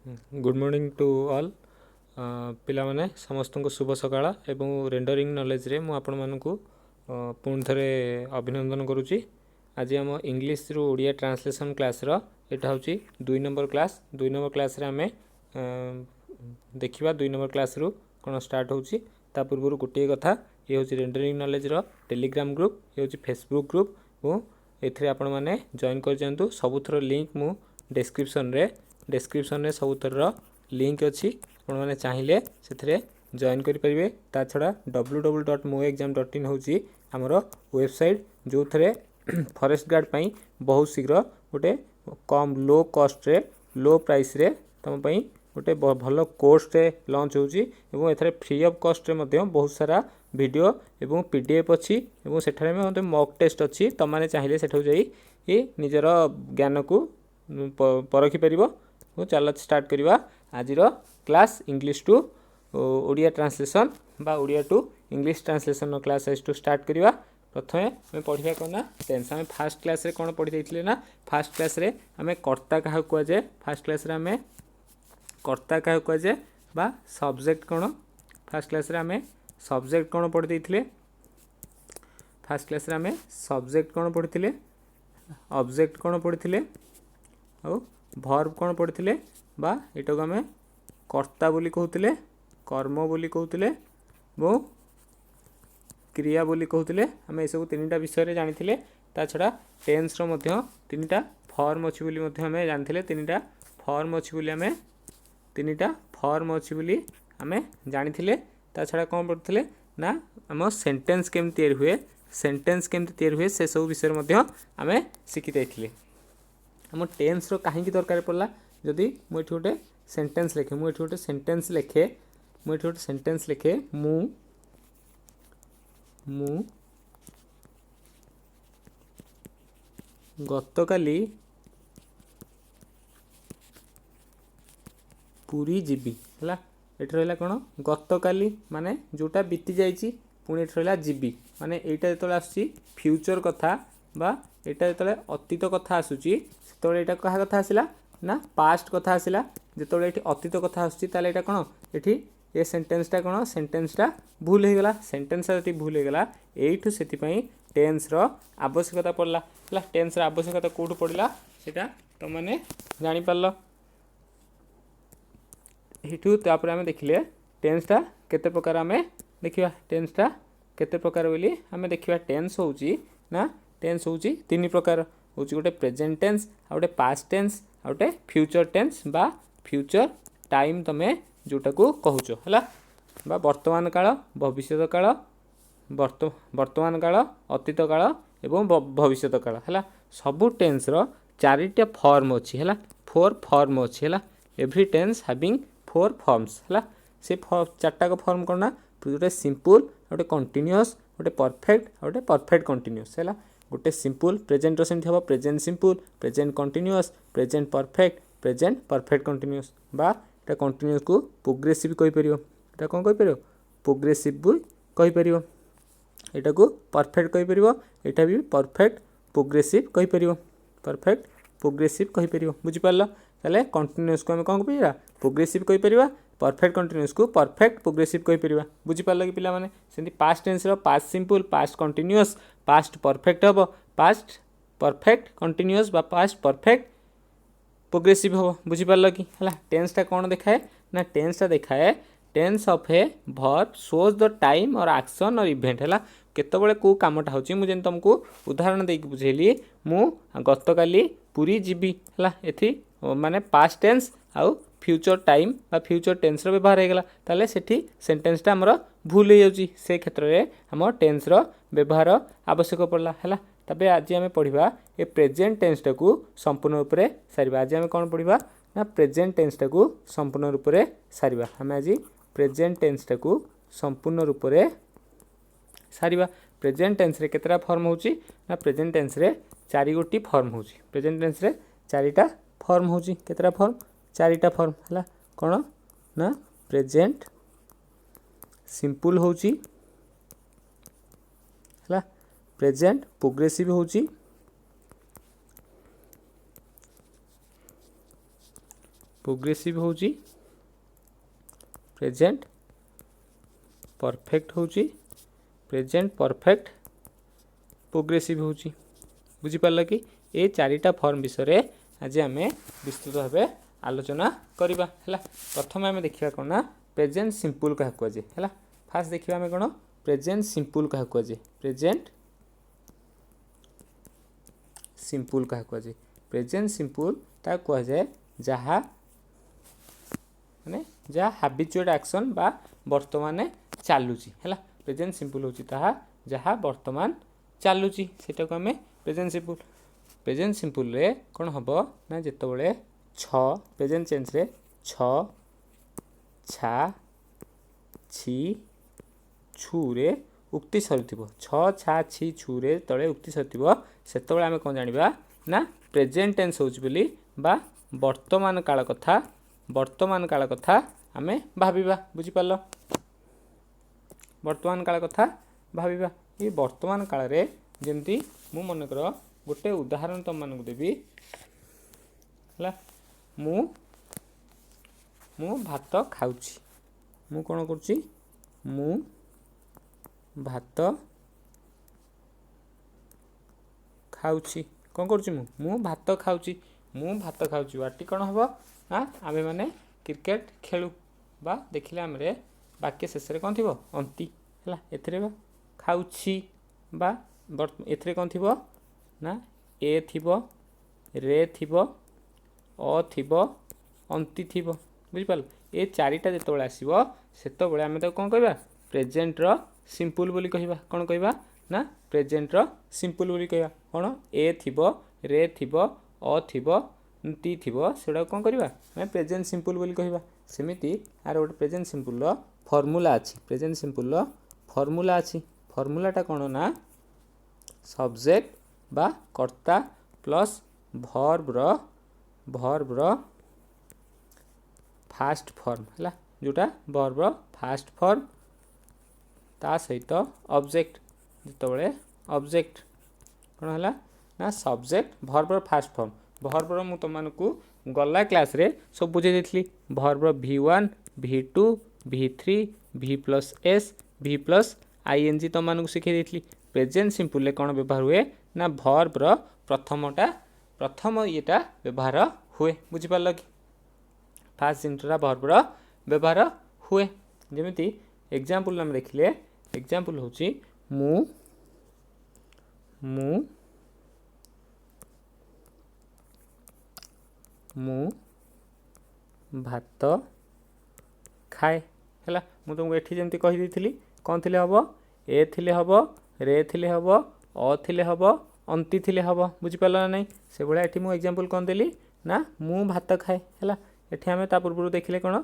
Good morning to all पिलामाने समस्त को शुभ सकाळ एवं रेंडरिंग नॉलेज रे मु आपण मानकु पुणी थरे अभिनंदन करुच्ची। आज आम इंग्लिश रु ओडिया ट्रांसलेशन क्लास रो एटा होची 2 नंबर क्लास रे आमे देखिबा 2 नंबर क्लास रु कोन स्टार्ट होची। ता पूर्व गोटे कथा ये होची रेंडरिंग नॉलेज रो टेलीग्राम ग्रुप, ये होची फेसबुक ग्रुप और एथरे आपण माने जॉइन कर जंतु। सबुथर लिंक मु डिस्क्रिप्शन रे सबुथर लिंक अच्छी, आपण मैंने चाहिए से जॉइन करेंगे। ता छड़ा www.moexam.in हूँ आमर वेबसाइट जो थे फॉरेस्ट गार्ड पाई बहुत शीघ्र गोटे कम लो कॉस्ट रे लो प्राइस रे तुम गोटे भल कोर्स लॉन्च हो फ्री ऑफ कॉस्ट रे बहुत सारा वीडियो एवं पीडीएफ अच्छी से मॉक टेस्ट अच्छी। तुम मैंने चाहिए सेठू जाई निजर ज्ञान को परखी पार। चल स्टार्ट करवा आज class English to Odia translation बा Odia to English translation class आज टू स्टार्ट करवा। प्रथमे आम पढ़ा कौन ना टेंस। आम फास्ट क्लास रे कौन पढ़ी देथिले ना फास्ट क्लास रे आम कर्ता क्या कह जाए। फास्ट क्लास रे आम कर्ता क्या कह जाए बा सब्जेक्ट कौन। फास्ट क्लास रे आम सब्जेक्ट कौन पढ़ी देथिले। फास्ट क्लास रे आम सब्जेक्ट कौन पढ़ी, ऑब्जेक्ट कौन पढ़ी और भर्ब कौन पढ़ी बा एटा को आम कर्ता बोली कहते, कर्म बोली कहते वो क्रिया बोली कहते। आम सब तीन विषय जानी। ता छड़ा टेन्स रो तीन फॉर्म अच्छी बोली आम जानी। तीन फॉर्म अच्छी बोली आम तीन फॉर्म अच्छी बोली आम जानी। ता छड़ा कौन पढ़ते ना आम सेंटेंस केमती तैयारी हुए, सेंटेंस केमती तैयारी हुए से सब विषय आम शिखी जाइए। आम टेन्स रो कहीं दरकार पड़ा जदि मुझे गोटे सेंटेंस लिखे, मुझे गोटे सेंटेंस लिखे, मुझे गोटे सेंटेंस लिखे मु गतकाली पुरी जीवी है। ये रहा कौन गतकाली माने जोटा बीती जाइए, पुणी ये रहा जीवी माने यहाँ जो आसूँ फ्यूचर कथा बा यहाँ जो अतीत कथा आसूची से यहाँ क्या कथा आसला ना पास्ट कथा आसला। जो ये अतीत कथा आसूँ कौन ये सेंटेंसटा कौन सेंटेंसटा भूल हो गला। सेंटेंसटा जो भूल हो गला यू से टेन्स रो आवश्यकता पड़ला है। टेन्स रो आवश्यकता कौटू पड़ा सेटा तुम मैंने जापार। यू आम देखिले टेन्सटा केते प्रकार आम देखा। टेन्सटा केते प्रकार बोली आम देखा। टेन्स होची ना टेन्स होची तीन प्रकार होची, गोटे प्रेजेंट टेन्स आ गोटे पास्ट टेन्स आ गोटे फ्यूचर टेन्स बा फ्यूचर टाइम तमे जोटा को कहूच है बा वर्तमान काल भविष्य काल वर्तमान काल अतीत काल एवं भविष्य काल है। सबू टेन्स रो चारिटा फॉर्म अच्छी है, 4 फॉर्म अच्छी है। एवरी टेन्स हैविंग 4 फॉर्म्स है। से चार्टा फॉर्म कौन ना गोटे सिंपल गोटे कंटिन्यूअस गोटे परफेक्ट गोटे परफेक्ट कंटिन्यूअस है। गोटे सिंपल प्रेजेंट सेमती हम present simple, present continuous, present perfect continuous बा एटा कंटिन्यूअस को प्रोग्रेसिव कहि परियो। एटा कोन कहि परियो प्रोग्रेसिव भी कहि परियो। एटा को परफेक्ट कहि परियो, एटा भी परफेक्ट प्रोग्रेसिव कहि परियो, परफेक्ट प्रोग्रेसिव कहि परियो। बुझि पारलो ताले कंटिन्यूअस को हम कोन कहि परिया प्रोग्रेसिव कहि परिया, परफेक्ट कंटिन्यूअस को परफेक्ट प्रोग्रेसिव कहि परिया। बुझि पारलो कि पिला माने सेंती पास्ट टेंस रो past simple, past continuous, past perfect हबो, पास्ट परफेक्ट कंटिन्यूअस बा पास्ट परफेक्ट प्रोग्रेसिव हम। बुझीपार कि है टेन्सटा कौन देखाए ना टेन्सटा देखाए tense of a verb shows the time और एक्शन और इवेंट है। केतबेले को कामटा होची मुझे तुमको उदाहरण देकी बुझेली। मु गतकाली पुरी जीवी है एथि माने पास्ट टेन्स आउ फ्यूचर टाइम बा फ्यूचर टेन्स रो व्यवहार होगला। ताले सेठी सेंटेंसटा हमर भूल हो जाउची, से क्षेत्र में हम टेन्स रो व्यवहार आवश्यक पड़ला है। तबे आज आम पढ़ा ये प्रेजेंट टेन्सटा को संपूर्ण रूप से सारिबा। आज आम कौन पढ़ा ना प्रेजेंट टेन्सटा को संपूर्ण रूप से सारिबा। आम आज प्रेजेंट टेन्सटा को संपूर्ण रूप से सारिबा। प्रेजेंट टेन्स रे केतरा फॉर्म होची ना प्रेजेंट टेन्स रे 4 गोटी फॉर्म होची। प्रेजेंट टेन्स रे 4टा फॉर्म होची। केतरा फॉर्म 4टा फॉर्म है। कौन ना प्रेजेंट सिंपल होची है, प्रेजेंट प्रोग्रेसिव होची, प्रोग्रेसिव होची प्रेजेंट परफेक्ट होची प्रेजेंट परफेक्ट प्रोग्रेसिव होची बुझी पारल कि ए चारिटा फॉर्म विषय आज आम विस्तृत भाव आलोचना करवा है। प्रथम आम देखा कौन ना प्रेजेंट सिंपल क्या कहुए है। फास्ट देखा आम कौन प्रेजेंट सिंपल क्या कहुए प्रेजेंट सिंपल क्या कहुए प्रेजेंट सिंपल ता कहुए जहाँ माने जहाँ हाबिचुएट एक्शन बा वर्तमान चलुची है। प्रेजेंट सिंपल होची ताहा जहाँ वर्तमान चलुची सेटा को आम प्रेजेंट सिंपल रे कौन हम ना जिते छ प्रेजेंट टेंस रे छ छा छि छु रे उक्ति सरीथिबो छ छा छि छु रे तळे उक्ति सरीथिबो सेतबेले आमे कोन जानिबा ना प्रेजेंट टेंस होउछ बोली बा वर्तमान काल कथा आमे भाबिबा बुझी पालो वर्तमान काल कथा भाबिबा ये वर्तमान काल रे जेमती मु मन कर गोटे उदाहरण तुम मानक देबी है। मु भात खाउची मु कौन करुची मु भात खाउची कौन करुची मु भात खाउची वाटी कौन हम ना आमे माने क्रिकेट खेलु बा देखिले आमरे वाक्य शेष रे कौन थी अंति है एथरे बा खाउची बा एथरे कौन थी ना ए थिबो रे थिबो अ थिबो अंति थिबो बुझिपाल ए चारिटा जेतबेले आसीबो सेतबेले आमे तो कोन कहबा प्रेजेंट रो सिंपल बोली कहबा कोन कहबा ना प्रेजेंट रो सिंपल बोली कहबा कोन ए थिबो रे थिबो अ थिबो अंति थिबो सेडा कोन करबा आमे प्रेजेंट सिंपल बोली कहबा सेमिति आर गोटे प्रेजेंट सिंपल रो फार्मूला अछि प्रेजेंट सिंपल रो फार्मूला अछि फार्मूलाटा कोन ना सब्जेक्ट बा कर्ता प्लस वर्ब रो फास्ट फॉर्म है जोटा वर्ब रो फास्ट फॉर्म ता सहित ऑब्जेक्ट जितेबाला ऑब्जेक्ट कौन है ना सब्जेक्ट वर्ब रो फास्ट फॉर्म वर्ब रो मु तुमको गला क्लास रे सब बुझे देथली वर्ब रो V1 V2 V3 V+S V+ing तुमको शिखे देथली प्रेजेंट सिंपल ले कौन व्यवहार हुए ना वर्ब रो प्रथम येटा व्यवहार हुए बुझी पारल कि फास्ट जिनटा वर्ब रो व्यवहार हुए जेमिति एग्जांपल हम देखिले एग्जांपल होची मु भात खाए है मु तुमको एठी जेमति कहि देथिली कोन थिले हबो ए थिले हबो रे थिले हबो अ थिले हबो अंति थिले हबो बुझी पारल ना नहीं से बळे एठी मु एग्जांपल कोन देली ना मु भात खाए है एठी हमें ता पूर्व देखिले कोन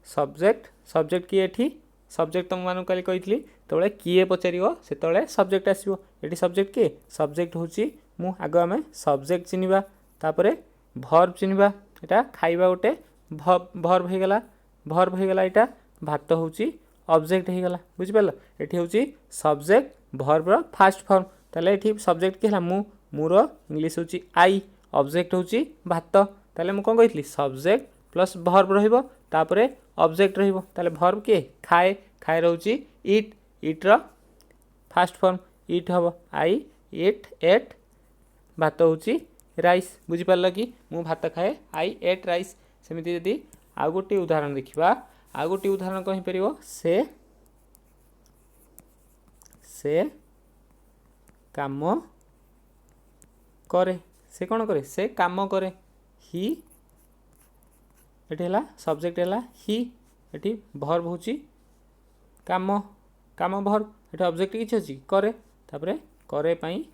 सब्जेक्ट की एठी सब्जेक्ट तुम मानु काली कहितली तबळे किए पचारियो सेतबळे सब्जेक्ट आसीबो एठी सब्जेक्ट के सब्जेक्ट होची मु आगो हमें सब्जेक्ट चिनिबा तापरे वर्ब चिनिबा एटा खाइबा गोटे वर्ब हे गला एटा भात होची ऑब्जेक्ट हे गला बुझी पारल एठी होची सब्जेक्ट वर्ब रो फास्ट फॉर्म ताले एठी सब्जेक्ट के हला मुरो इंग्लिश होची आई ऑब्जेक्ट होची भात ताले मु कोन कहितली सब्जेक्ट प्लस वर्ब रहिबो तापरे ऑब्जेक्ट रहिबो ताले वर्ब के खाए रहउची इट रो फास्ट फॉर्म इट हबो आई एट भात होची राइस बुझी पारल कि मु भात खाए आई एट राइस सेमिति यदि आ गोटे उदाहरण देखिबा आ गोटे उदाहरण कहि परिबो से काम करे से कौन करे से काम करे ही एठी सब्जेक्ट है ही एठी वर्ब होची काम वर्ब एठी ऑब्जेक्ट किछ अछि करे तापरे करे पई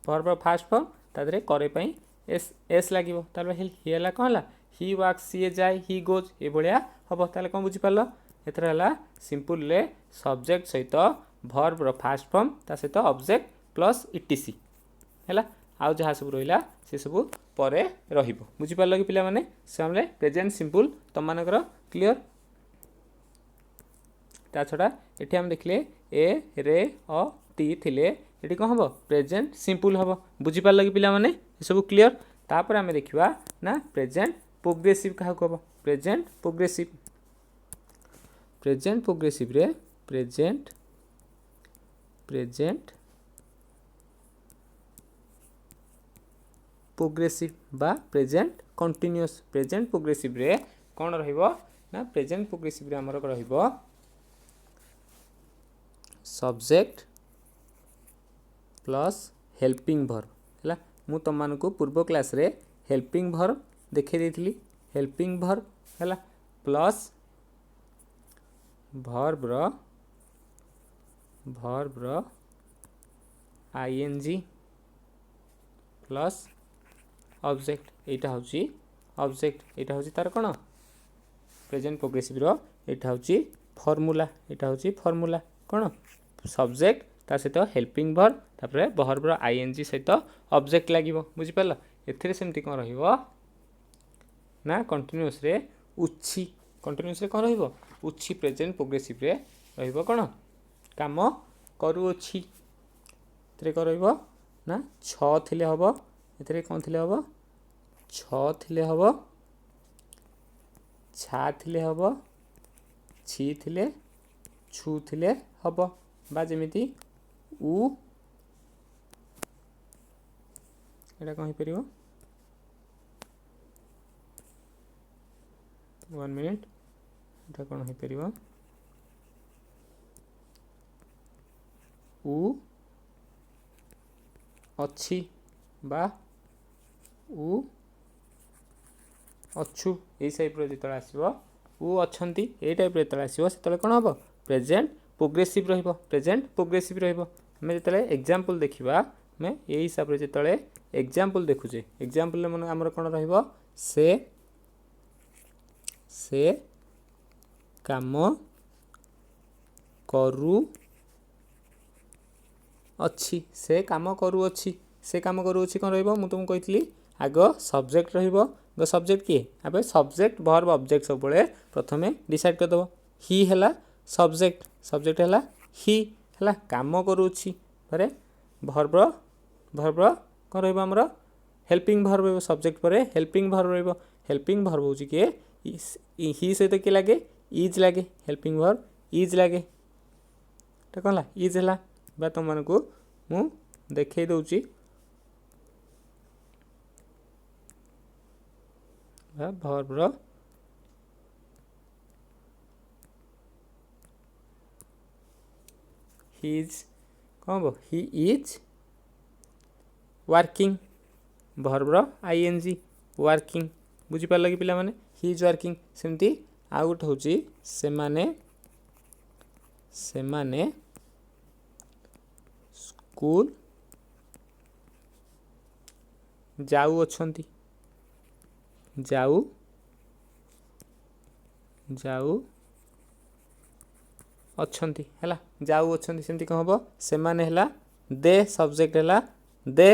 वर्ब फास्ट फॉर्म तादरे करे पई एस लागिवो ताले ही हला कोन हला ही वर्क्स सी जाय ही गोज ए भलिया हबो ताले कोन बुझी पारलो एथरा हला सिंपल ले सब्जेक्ट सहित वर्ब रो फास्ट फॉर्म ता सहित ऑब्जेक्ट प्लस इटीसी है आउ जहाँ सब रहा से सब पर बुझी पारल कि पिला माने से हमले प्रेजेंट सिंपल तुम मानकर क्लियर ता छड़ा एठी हम देखले ए रे अ टी थिले एठी कौन हम प्रेजेंट सिंपल हम बुझी पारल कि पिला माने सब क्लियर तापर आम देखा ना प्रेजेंट प्रोग्रेसिव क्या हम प्रेजेंट प्रोग्रेसिव प्रेजेंट प्रोग्रेसिव रे प्रेजेंट प्रेजेंट प्रोग्रेसिव बा प्रेजेंट कंटिन्यूअस प्रेजेंट प्रोग्रेसिव रे कौन रहिबो ना प्रेजेंट प्रोग्रेसिव रे हमर रहिबो सब्जेक्ट प्लस हेल्पिंग वर्ब है मु तुम मानक पूर्व क्लास रे हेल्पिंग वर्ब देखै देथिली हेल्पिंग वर्ब है प्लस वर्ब रो आईएनजी प्लस ऑब्जेक्ट एटा होची ऑब्जेक्ट एटा होची तार कोन प्रेजेंट प्रोग्रेसिव रो एटा होची फॉर्मूला कोन सब्जेक्ट ता सहित हेल्पिंग वर्ब तापर वर्ब रो आईएनजी सहित ऑब्जेक्ट लागिवो बुझि परला एथिरे सेमति कोन रहिवो ना कंटीन्यूअस रे उछि कंटीन्यूअस रे कोन रहिवो उछि प्रेजेंट प्रोग्रेसिव रे रहिवो कोन काम करूछि एथिरे कोन रहिवो ना 6 थिले हबो एथिरे कोन थिले हबो 6 थिले हबो छा थिले हबो छी थिले छु थिले हबो बा जेमिति उ एटा कहि परिवो 1 मिनिट एटा कोन होई परिवो उ अछि बा उ अछु ए टाइप रो जेतला आसीबो उ अछंती ए टाइप रो जेतला आसीबो सेतले कोन हबो प्रेजेंट प्रोग्रेसिव रहिबो प्रेजेंट प्रोग्रेसिव रहिबो हमें जेतले एग्जांपल देखिबा मैं ए हिसाब रे जेतले एग्जांपल देखुचे एग्जांपल ले मन हमर कोन रहिबो से काम करू अच्छी से काम करू अच्छी कोन रहिबो मु तुम कहितली आगो सब्जेक्ट रहिबो गो सब्जेक्ट किए आबे सब्जेक्ट वर्ब ऑब्जेक्ट सब बळे प्रथमे डिसाइड कर दबो ही हला सब्जेक्ट हला ही हला काम करूछि परे वर्ब कोन रहिबो हमरो हेल्पिंग वर्ब रहिबो सब्जेक्ट परे हेल्पिंग वर्ब रहिबो हेल्पिंग वर्ब होछि के ही सहित के लागे इज लागे हेल्पिंग वर्ब इज लागे त कोनला इज हला बा तुम मानकू मु देखै दउची वर्ब रो he is working वर्ब रो आईएनजी वर्किंग बुझी पार लगी पिला माने he is working सेमती आउट होची सेमाने स्कूल जाऊ अछंती जाऊ अछंती हैला जाऊ अछंती सेमती कह हबो सेमाने हैला दे सब्जेक्ट हैला दे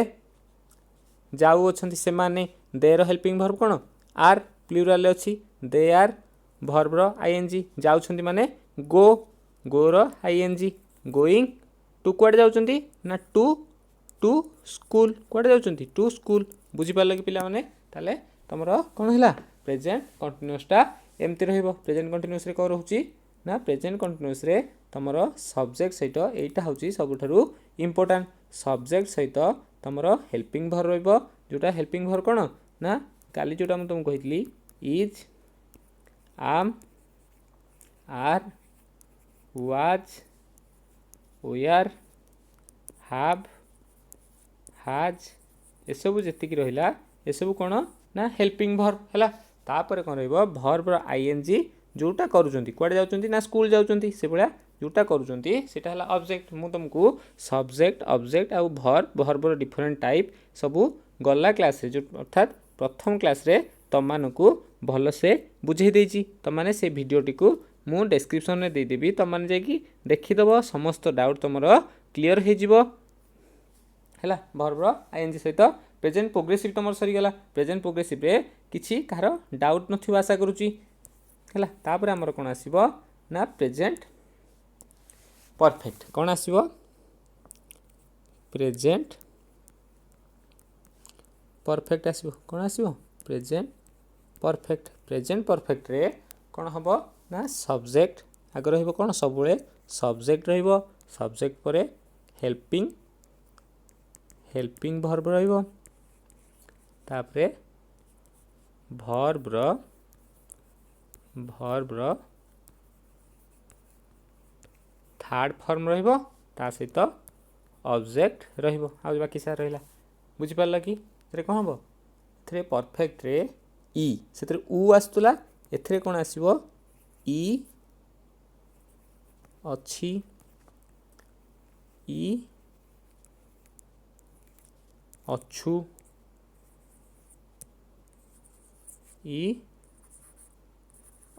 जाऊ अछंती सेमाने दे रो हेल्पिंग वर्ब कोन आर प्लुरल अछि दे आर वर्ब रो आईएनजी जाउछंती माने गो रो आईएनजी गोइंग टू क्वाड जाउछंती ना टू स्कूल क्वाड जाउछंती टू स्कूल बुझी पार लगी पिला माने ताले तमरो कोन हैला प्रेजेंट कंटीन्यूअस टा एमती रहिबो प्रेजेंट कंटीन्यूअस रे को रहउची ना प्रेजेंट कंटीन्यूअस रे तमरो सब्जेक्ट सहित एटा होची सबुठारु इंपोर्टेंट सब्जेक्ट सहित तमरो हेल्पिंग वर्ब रहिबो जोटा हेल्पिंग वर्ब कोन ना काली जोटा हम तुम कहितली is am are was were have has ए सब जेति की रहिला ए सब कोन ना हेल्पिंग वर्ब हला तापर कोन रहइबो वर्ब रो आईएनजी जोटा करूचंती क्वाड जाउचंती ना स्कूल जाउचंती से बळा जोटा करूचंती सेटा हला ऑब्जेक्ट मु तुमको सब्जेक्ट ऑब्जेक्ट आ वर्ब रो डिफरेंट टाइप सबु गल्ला क्लास रे जो अर्थात प्रथम क्लास रे तम मानकू भल से बुझे देछि तम माने से वीडियोटी को मु डिस्क्रिप्शन में दे देबी तम माने जेकी देखि दबो समस्त डाउट तमरो क्लियर हे जिवो हैला वर्ब रो आईएनजी सहित प्रेजेंट प्रोग्रेसिव तमर सरी गला प्रेजेंट प्रोग्रेसिव रे किछि कार डाउट नथिबा आशा करूची हैला तापर हमर कोन आसीबो ना प्रेजेंट परफेक्ट कोन आसीबो प्रेजेंट परफेक्ट आसीबो कोन आसीबो प्रेजेंट परफेक्ट प्रेजेंट परफेक्ट रे कौन हम ना सब्जेक्ट आगे रहिबो कौन सब सब्जेक्ट रहिबो सब्जेक्ट पर हेल्पिंग हेल्पिंग वर्ब रहिबो तापरे वर्ब रो थर्ड फॉर्म रहिबो ता सहित ऑब्जेक्ट रहिबो आ बाकी सारा रहिला बुझी पारला कि रे कौन हम थे परफेक्ट रे ई से उ आसुला एथरे कौन आसीबो ई अच्छी ई अच्छू ई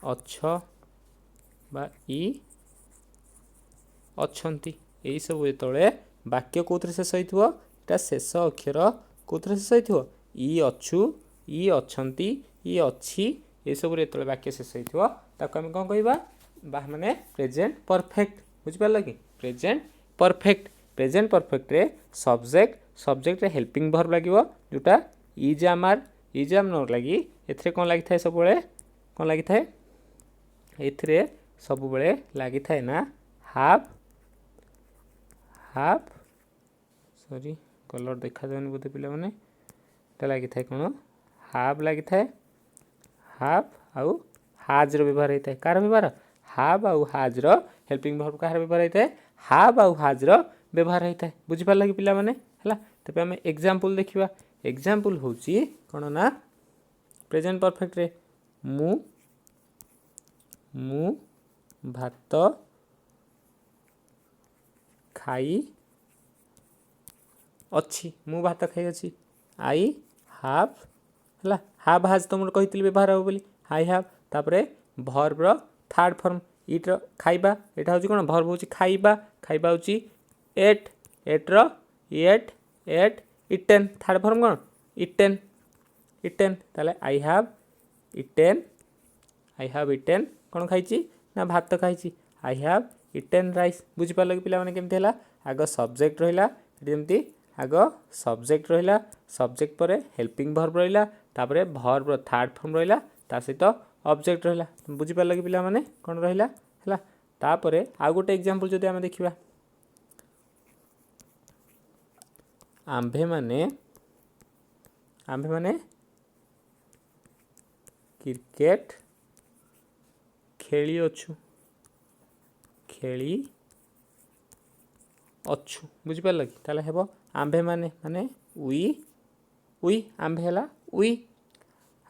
अछ बा ई अच्छंती यही सब जो वाक्य कौन शेष होता शेष अक्षर कौन शेष हो ई अच्छू ई अच्छंती ई अच्छी ये सब जो वाक्य शेष होता आम कौन कह माने प्रेजेंट परफेक्ट बुझिपार कि प्रेजेंट परफेक्ट रे सब्जेक्ट रे हेल्पिंग वर्ब लगे जोटा इज आम नोर लगी एथरे कौन लगी था सब कौन लगी था एथरे सब लगी था ना हाफ सॉरी कलर देखा जाए बोधे पिला माने लगी था कौन हाफ लगी था हाफ आउ हाज रो व्यवहार होता है कार व्यवहार हाफ आउ हाज रो हेल्पिंग वर्ब कार व्यवहार होता है हाफ आउ हाज रो व्यवहार होता है बुझी पार लगी पिला माने हला तबे हम एग्जांपल देखिबा एग्जांपल होची कोन ना प्रेजेंट परफेक्ट रे मु भात खाई अच्छी मु भात खाई अच्छी आई हाव है हाव हाज तुम कही व्यवहार हो बोली आई हाव तापर भर्ब रो थर्ड फॉर्म इट रो खाइबा एटा होची कोन भर्ब होची खाइबा खाइबा होची एट रो एट इटेन थर्ड फॉर्म कोन इटेन ताले आई हाव इटेन कौन खाई ना भात खाई आई हाव इटेन राइस बुझीपार कि पिला केमती है आग सब्जेक्ट रहा जमी आग सब्जेक्ट रहा सब्जेक्ट पर हेल्पिंग वर्ब रहा तापर वर्ब थर्ड फॉर्म रहा ता सहित ऑब्जेक्ट रहा बुझीपार कि पिला कौन रहा है तापर आउ गोटे एग्जांपल जदि आम देखा आंभे माने क्रिकेट खेली अच्छु बुझीपार कि ताले हेबो आंभे माने उई आंभे है उई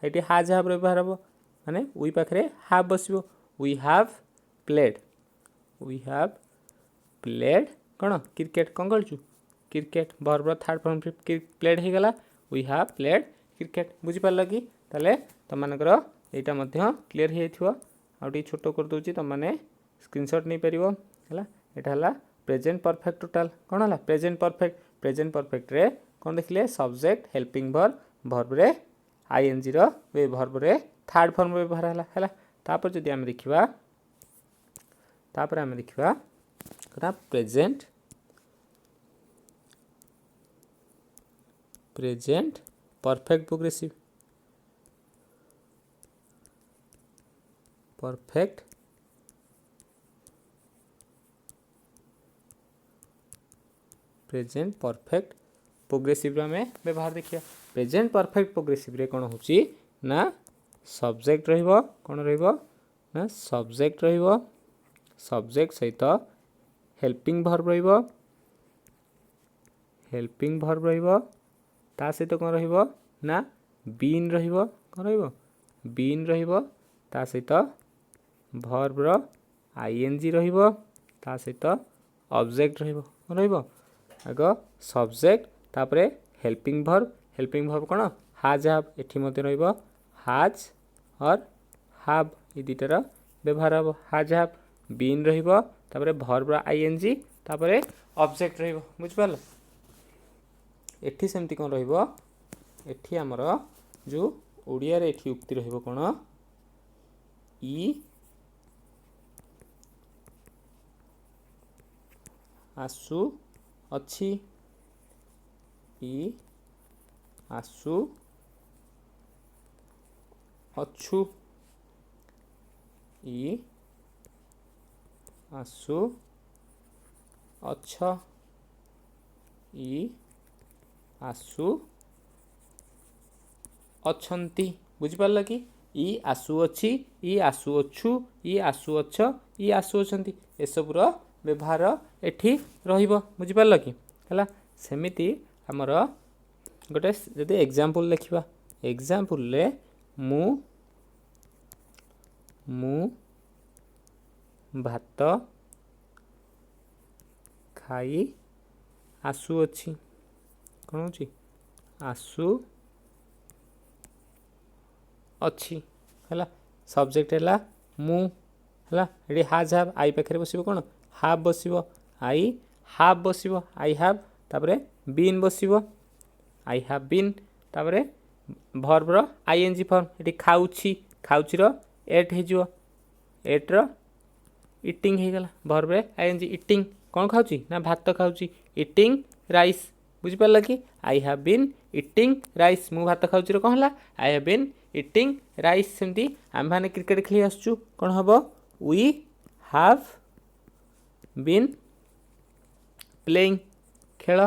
ये हाज हाव व्यवहार हम माने उई पाखे हाव बसो वी हाव प्लेड कौन क्रिकेट कौन खेलु cricket verb third form played हो गला वी हाव प्लेड क्रिकेट बुझीपार कि ताले तुम मानकर यहाँ क्लीयर हो छोट कर दूसरी तुम मैंने स्क्रीनशॉट नहीं पार है यहाँ प्रेजेंट परफेक्ट टोटाल कौन है प्रेजेंट परफेक्ट रे कौन देखिले सब्जेक्ट हेल्पिंग वर्ब रे आईएनजी वर्ब रे थर्ड फॉर्म व्यवहार है तापर जदि आम देखा present perfect progressive present perfect progressive आम व्यवहार देखिए प्रेजेंट परफेक्ट प्रोग्रेसिव रे कौन होची ना सब्जेक्ट रहिबो कौन रहिबो ना सब्जेक्ट रहिबो सब्जेक्ट सहित हेल्पिंग वर्ब रहिबो ता सहित कौन रहिबो ना बीन रहिबो कौन रहिबो बीन रहिबो ता सहित वर्ब रो आईएनजी रहिबो ता सहित ऑब्जेक्ट रहिबो कौन रहिबो आग सब्जेक्ट तापरे हेल्पिंग वर्ब कौन हाज हाव एठी मते रहिबो हाज और हाव ये दुटार व्यवहार हम हाज हाव बीन रहिबो तापरे वर्ब रो आईएनजी तापरे ऑब्जेक्ट रहिबो बुझिपारल एठी सेमती कौन रहिबो एठी हमर जो ओडिया रे एठी उक्ति रहिबो कौन ई आसु अच्छी ई आसु ଅଛୁ ଇ ଆସୁ ଅଛ ଇ ଆସୁ ଅଛନ୍ତି ବୁଝିପାରିଲ କି ଇ ଆସୁଅଛି ଇ ଆସୁଅଛୁ ଇ ଆସୁଅଛ ଇ ଆସୁଅଛନ୍ତି ଏସବୁର ବ୍ୟବହାର ଏଠି ରହିବ ବୁଝିପାରିଲ କି ହେଲା ସେମିତି ଆମର ଗୋଟେ ଯଦି ଏକ୍ଜାମ୍ପଲ୍ ଦେଖିବା ଏକ୍ଜାମ୍ପଲ୍ରେ ମୁଁ ଭାତ ଖାଇ ଆସୁଅଛି କ'ଣ ହେଉଛି ଆସୁ ଅଛି ହେଲା ସବଜେକ୍ଟ ହେଲା ମୁଁ ହେଲା ଏଠି ହାଜ୍ ହାବ୍ ଆଇ ପାଖରେ ବସିବ କ'ଣ ହାବ୍ ବସିବ ଆଇ ହାବ୍ ବସିବ ଆଇ ହାବ୍ ତାପରେ ବିନ୍ ବସିବ ଆଇ ହାବ୍ ବିନ୍ ତାପରେ ଭର୍ବର ଆଇଏନ୍ଜି ଫର୍ମ ଏଠି ଖାଉଛି ଖାଉଛିର ଏଟ୍ ହେଇଯିବ ଏଟ୍ର ଇଟିଂ ହେଇଗଲା ଭର୍ବରେ ଆଇଏନ୍ଜି ଇଟିଂ କ'ଣ ଖାଉଛି ନା ଭାତ ଖାଉଛି ଇଟିଂ ରାଇସ୍ ବୁଝିପାରିଲ କି I have been eating rice ମୁଁ ଭାତ ଖାଉଛିର କ'ଣ ହେଲା I have been eating rice ସେମିତି ଆମେମାନେ କ୍ରିକେଟ୍ ଖେଳି ଆସୁଛୁ କ'ଣ ହେବ ୱି ହାଭ୍ ବିନ୍ ପ୍ଲେଇଂ ଖେଳ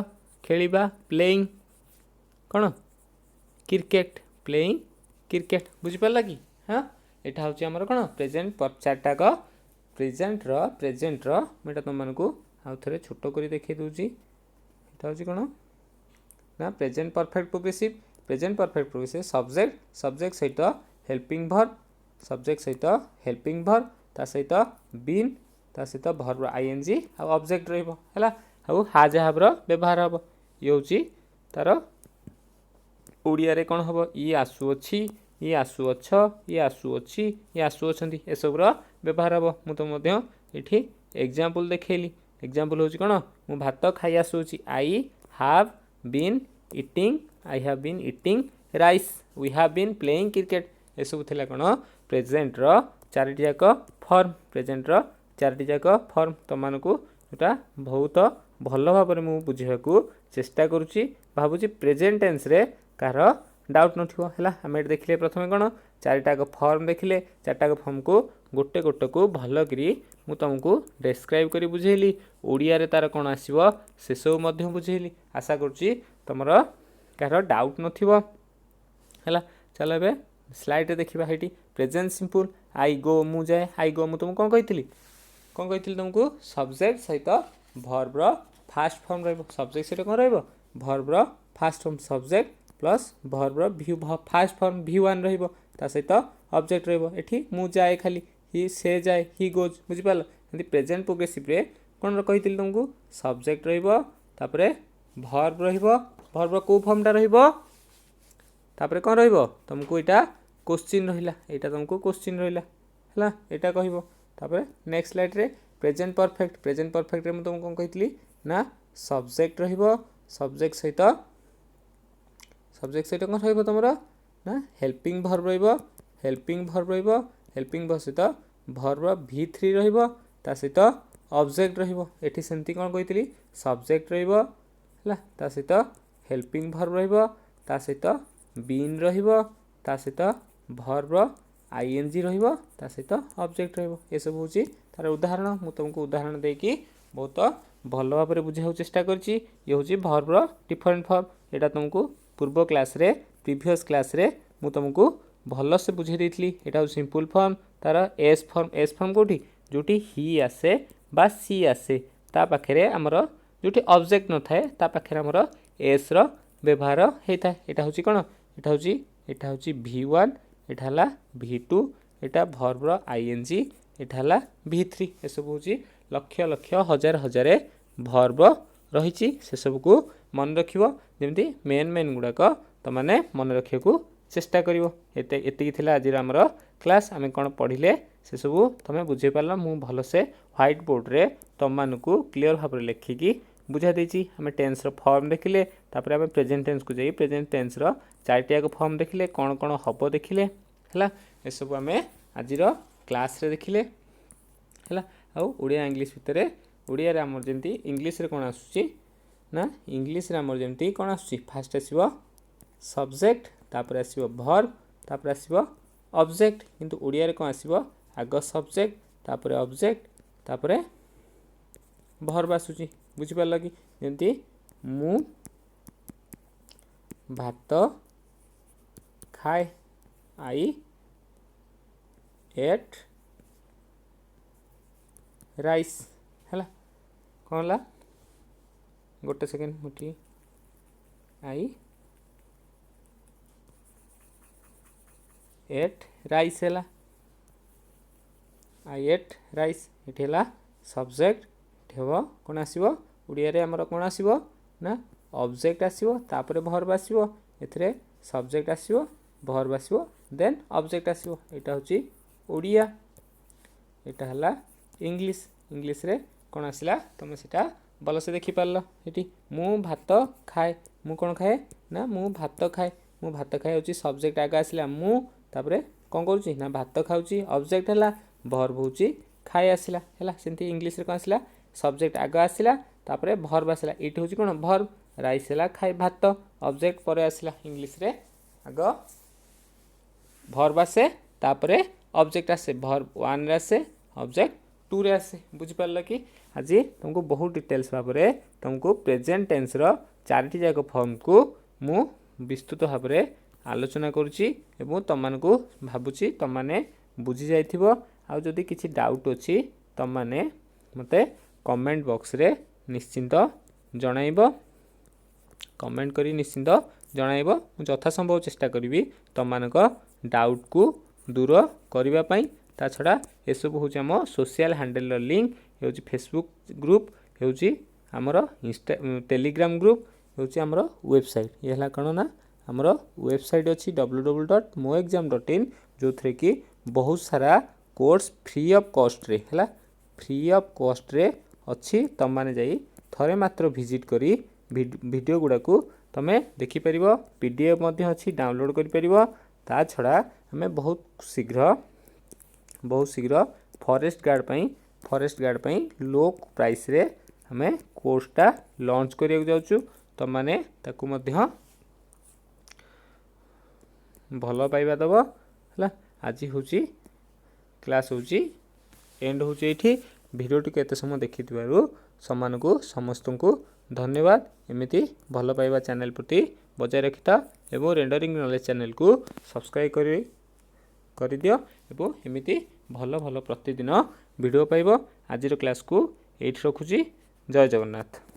ଖେଳିବା ପ୍ଲେଇଂ କ'ଣ କ୍ରିକେଟ୍ ପ୍ଲେଇଂ କ୍ରିକେଟ୍ ବୁଝିପାରିଲା କି ହଁ ଏଇଟା ହେଉଛି ଆମର କ'ଣ ପ୍ରେଜେଣ୍ଟ ଚାରିଟାକ ପ୍ରେଜେଣ୍ଟର ମୁଁ ଏଇଟା ତୁମମାନଙ୍କୁ ଆଉ ଥରେ ଛୋଟ କରି ଦେଖାଇ ଦେଉଛି ଏଇଟା ହେଉଛି କ'ଣ ନା ପ୍ରେଜେଣ୍ଟ ପରଫେକ୍ଟ ପ୍ରୋଗ୍ରେସିଭ୍ ସବଜେକ୍ଟ ସହିତ ହେଲ୍ପିଂ ଭର୍ବ ସବଜେକ୍ଟ ସହିତ ହେଲ୍ପିଂ ଭର୍ବ ତା ସହିତ ବିନ୍ ତା ସହିତ ଭର୍ବ ଆଇଏନ୍ଜି ଆଉ ଅବଜେକ୍ଟ ରହିବ ହେଲା ଆଉ ହାଜ୍ ହାବ୍ର ବ୍ୟବହାର ହେବ ଇଏ ହେଉଛି ତାର ଓଡ଼ିଆରେ କ'ଣ ହେବ ଇ ଆସୁଅଛି ଇ ଆସୁଅଛ ଇ ଆସୁଅଛି ଇ ଆସୁଅଛନ୍ତି ଏସବୁର ବ୍ୟବହାର ହେବ ମୁଁ ତ ମଧ୍ୟ ଏଠି ଏକ୍ଜାମ୍ପଲ୍ ଦେଖେଇଲି ଏକ୍ଜାମ୍ପଲ୍ ହେଉଛି କ'ଣ ମୁଁ ଭାତ ଖାଇ ଆସୁଅଛି I have been eating rice we have been playing cricket ଏସବୁ ଥିଲା କ'ଣ ପ୍ରେଜେଣ୍ଟର ଚାରିଟି ଯାକ ଫର୍ମ ତୁମମାନଙ୍କୁ ଯେଉଁଟା ବହୁତ ଭଲ ଭାବରେ ମୁଁ ବୁଝିବାକୁ ଚେଷ୍ଟା କରୁଛି ଭାବୁଛି ପ୍ରେଜେଣ୍ଟ ଟେନ୍ସରେ କାହାର डाउट नथिबो हैला हमें देखिले प्रथमे कोन चारिटाक फॉर्म देखिले चारिटाक फॉर्म को गोटे गोटे को भल करी मु तुमको डिस्क्राइब करी बुझेली ओडिया रे तार कोन आसीबो से सब मध्य बुझेली आशा करछि तमरो कार डाउट नथिबो हैला चलो बे स्लाइड रे देखिबा हेटी प्रेजेंट सिंपल आई गो मु जाय आई गो मु तुमको कोन कहितली तुमको सब्जेक्ट सहित वर्ब रो फास्ट फॉर्म रहबो सब्जेक्ट सहित कोन रहबो वर्ब रो past form subject plus verb व्यू फास्ट फॉर्म V1 रहइबो ता सहित ऑब्जेक्ट रहइबो एठी मु जाय खाली ही से जाय ही गोज बुझि पाल यदि प्रेजेंट प्रोग्रेसिव रे कोन कहितली तुमको सब्जेक्ट रहइबो तापरे वर्ब रहइबो वर्ब को फॉर्मटा रहइबो तापरे कोन रहइबो तुमको एटा क्वेश्चन रहिला एटा तुमको क्वेश्चन रहिला हला एटा कहिबो तापरे नेक्स्ट स्लाइड रे प्रेजेंट परफेक्ट रे मु तुमको कोन कहितली ना सब्जेक्ट रहइबो सब्जेक्ट सहित कौन रहिबो तमरा ना हेल्पिंग वर्ब रहिबो हेल्पिंग वर्ब सहित वर्ब V3 रहिबो ता सहित ऑब्जेक्ट रहिबो एठी सेंती कोन कहितली सब्जेक्ट रहिबो हला ता सहित हेल्पिंग वर्ब रहिबो ता सहित बीन रहिबो ता सहित वर्ब आईएनजी रहिबो ता सहित ऑब्जेक्ट रहिबो ए सब होची तार उदाहरण मु तुमको उदाहरण देकी बहुत भलो भाबरे बुझाउ चेष्टा करछि ये होची वर्ब डिफरेंट फॉर्म एटा तुमको पूर्व क्लास रे प्रीवियस क्लास रे मु तुमको भल से बुझे देइथली एटा सिंपल फॉर्म तार एस फॉर्म कोठी जोटी ही आसे बा सी आसे ता पाखरे हमर जोटी ऑब्जेक्ट न थाए ता पाखरे हमर एस रो व्यवहार हेता एटा होची कोन एटा होची V1 एटा हला V2 एटा वर्ब रो आईएनजी एटा हला V3 ए सब होची लक्ष लक्ष हजार हजार वर्ब रहिची से सब को मन रखिबो जेमती मेन गुड़ाक तमाने मन रखिया को चेष्टा करिवो एति थिला आज हमर क्लास आमे कोन पढिले से सब तमे बुझे पारला मु भलो से व्हाइट बोर्ड रे तमानकु क्लियर भाबरे लेखिकी बुझा देछि हमें टेंस रो फॉर्म देखिले तापर हमें प्रेजेंट टेंस को जाई प्रेजेंट टेंस रो चारटिया को फॉर्म देखिले कोन कोन हबो देखिले हला ए सब हमें आज रो क्लास रे देखिले हला आ ओडिया इंग्लिश भितरे ओडिया रे हमर जेंती इंग्लिश रे कोन आसुची ना इंग्लिश रे हमर जेंती कोन आसुची फास्ट आसीबो सब्जेक्ट तापर आसीबो वर्ब तापर आसीबो ऑब्जेक्ट किंतु ओडिया रे कोन आसीबो आग सब्जेक्ट तापर ऑब्जेक्ट तापर वर्ब आसुची बुझी पारला कि जेंती मु भात खाए आई एट राइस है कौन है गोटे सेकेंड मुठी आई एट राइस है आई एट राइस ये है सब्जेक्ट हे कौन आसो ओडिया रे हमर कौन आसो ना ऑब्जेक्ट आसो तापर वर्ब आसो एथिरे सब्जेक्ट आसो वर्ब आसो देन ऑब्जेक्ट आसो एटा होची ओडिया एटा हला इंग्लिश इंग्लिश रे कौन आसला तुम सेटा भल से देखि पारल एटी मु भात खाए मु कौन खाए ना मु भात खाए होची सब्जेक्ट आगे आसला मु तापर कौन करूची ना भात खाऊची ऑब्जेक्ट हला वर्ब होची खाए आसला है सेमती इंग्लिश रे कौन आसला सब्जेक्ट आगे आसला तापर वर्ब आसला एटी होची कौन वर्ब राइस हला खाए भात ऑब्जेक्ट पर आसला इंग्लिश रे आग वर्ब आसे तापर ऑब्जेक्ट आसे वर्ब 1 रे आसे ऑब्जेक्ट 2 रे आसे बुझी पारल कि आज तुमको बहुत डिटेल्स भाव में तुमको प्रेजेंट टेंस रो चारिटी जाक फॉर्म को मु विस्तृत भाव में आलोचना करुच्ची एवं तुम मानकु भावुची तुम माने बुझी जाइथिबो आ जदि किछि डाउट अछि तुम माने मते कमेंट बॉक्स रे निश्चिंत जणाइबो कमेंट करी निश्चिंत जणाइबो मु यथा संभव चेष्टा करिवि तुम मानक डाउट को दूर करबा पई ता छड़ा ए सब होची हम सोशल हैंडल लिंक होची फेसबुक ग्रुप होची हमर इंस्टा टेलीग्राम ग्रुप होची हमर वेबसाइट ये हला कोन ना हमर वेबसाइट अछि www.moexam.in जो थरे कि बहुत सारा कोर्स फ्री ऑफ कॉस्ट रे हला फ्री ऑफ कॉस्ट रे अछि तम माने जाई थरे मात्र विजिट करी वीडियो गुडा को तमे देखि परिबो पीडीएफ मध्ये अछि डाउनलोड करि परिबो ता छड़ा हमें बहुत शीघ्र फॉरेस्ट गार्ड पई लो प्राइस रे हमें कोर्सटा लॉन्च करिया जाउछु तो माने ताकू मध्य भल पाइबा दबो हला आज होची क्लास होची एंड होची एठी वीडियो टी केते समय देखिथिबारु समान को समस्त को धन्यवाद एमिति भल पाइबा चैनल प्रति बजाय रखिता एवं रेंडरिंग नॉलेज चैनल को सब्सक्राइब कर दियो एवं एमिति भल भल प्रतिदिन वीडियो पाइबो आज क्लास को एठी रखुची जय जगन्नाथ।